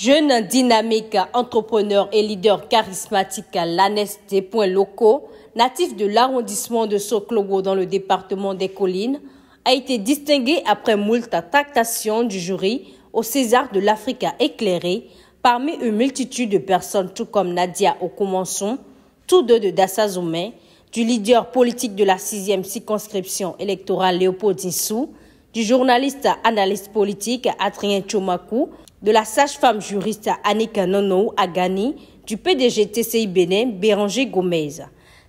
Jeune, dynamique, entrepreneur et leader charismatique, Lanès des Points Locaux, natif de l'arrondissement de Soklogo dans le département des Collines, a été distingué après moult tractations du jury au César de l'Afrique éclairée parmi une multitude de personnes tout comme Nadia Okomanson, tous deux de Dassazoumen, du leader politique de la 6e circonscription électorale Léopold Dissou, du journaliste analyste politique Adrien Tchomakou, de la sage-femme juriste Annick Nono Agani, du PDG TCI Bénin Béranger Gomez.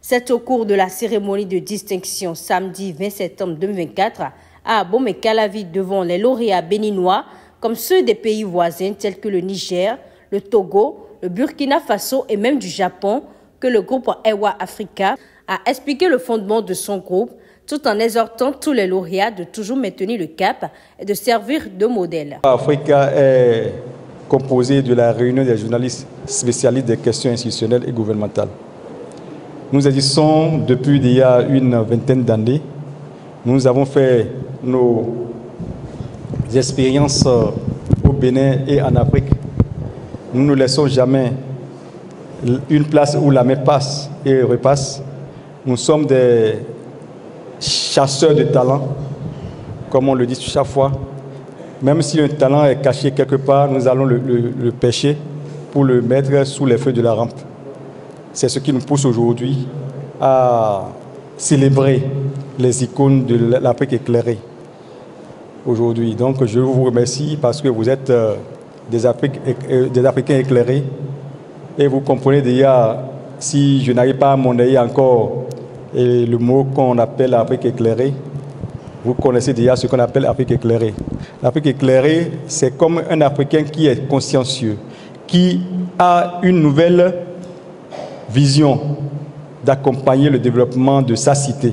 C'est au cours de la cérémonie de distinction samedi 20 septembre 2024 à Abomey-Calavi devant les lauréats béninois comme ceux des pays voisins tels que le Niger, le Togo, le Burkina Faso et même du Japon que le groupe Ewa Africa a expliqué le fondement de son groupe tout en exhortant tous les lauréats de toujours maintenir le cap et de servir de modèle. Africa est composée de la réunion des journalistes spécialistes des questions institutionnelles et gouvernementales. Nous existons depuis il y a une vingtaine d'années. Nous avons fait nos expériences au Bénin et en Afrique. Nous ne laissons jamais une place où la main passe et repasse. Nous sommes des chasseurs de talents, comme on le dit chaque fois. Même si un talent est caché quelque part, nous allons le pêcher pour le mettre sous les feux de la rampe. C'est ce qui nous pousse aujourd'hui à célébrer les icônes de l'Afrique éclairée aujourd'hui. Donc je vous remercie parce que vous êtes des Africains éclairés et vous comprenez déjà, si je n'arrive pas à monnayer encore le mot qu'on appelle Afrique éclairée, vous connaissez déjà ce qu'on appelle Afrique éclairée. L'Afrique éclairée, c'est comme un Africain qui est consciencieux, qui a une nouvelle vision d'accompagner le développement de sa cité,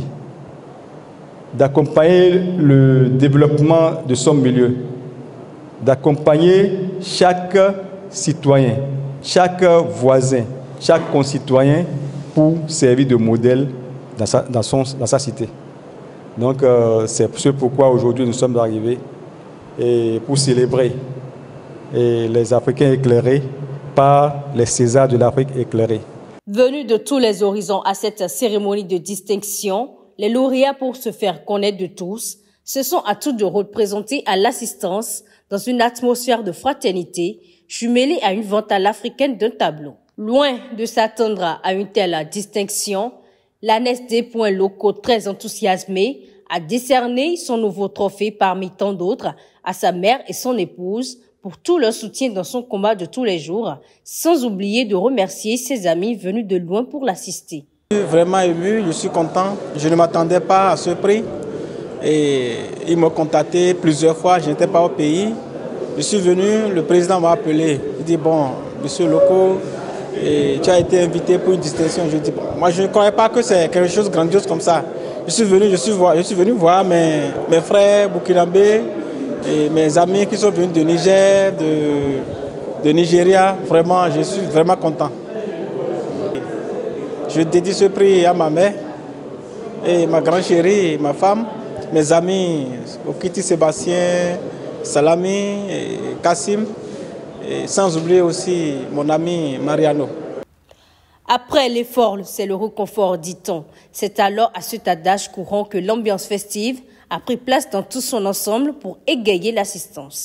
d'accompagner le développement de son milieu, d'accompagner chaque citoyen, chaque voisin, chaque concitoyen pour servir de modèle dans sa cité. Donc c'est ce pourquoi aujourd'hui nous sommes arrivés et pour célébrer les Africains éclairés par les Césars de l'Afrique éclairée. Venus de tous les horizons à cette cérémonie de distinction, les lauréats, pour se faire connaître de tous, se sont à tour de rôle présentés à l'assistance dans une atmosphère de fraternité, jumelée à une vente à l'africaine d'un tableau. Loin de s'attendre à une telle distinction, Lanès des Points Locaux, très enthousiasmé, a décerné son nouveau trophée parmi tant d'autres à sa mère et son épouse pour tout leur soutien dans son combat de tous les jours, sans oublier de remercier ses amis venus de loin pour l'assister. Je suis vraiment ému, je suis content. Je ne m'attendais pas à ce prix. Et ils m'ont contacté plusieurs fois, je n'étais pas au pays. Je suis venu, le président m'a appelé. Il dit, bon, monsieur Locaux, tu as été invité pour une distinction. Je dis, bon, moi je ne croyais pas que c'est quelque chose de grandiose comme ça. Je suis venu voir mes frères burkinabés et mes amis qui sont venus de Niger, de Nigeria. Vraiment, je suis vraiment content. Je dédie ce prix à ma mère et ma grande chérie, ma femme, mes amis Okiti Sébastien, Salami, Kassim, et sans oublier aussi mon ami Mariano. Après l'effort, c'est le réconfort, dit-on. C'est alors à cet adage courant que l'ambiance festive a pris place dans tout son ensemble pour égayer l'assistance.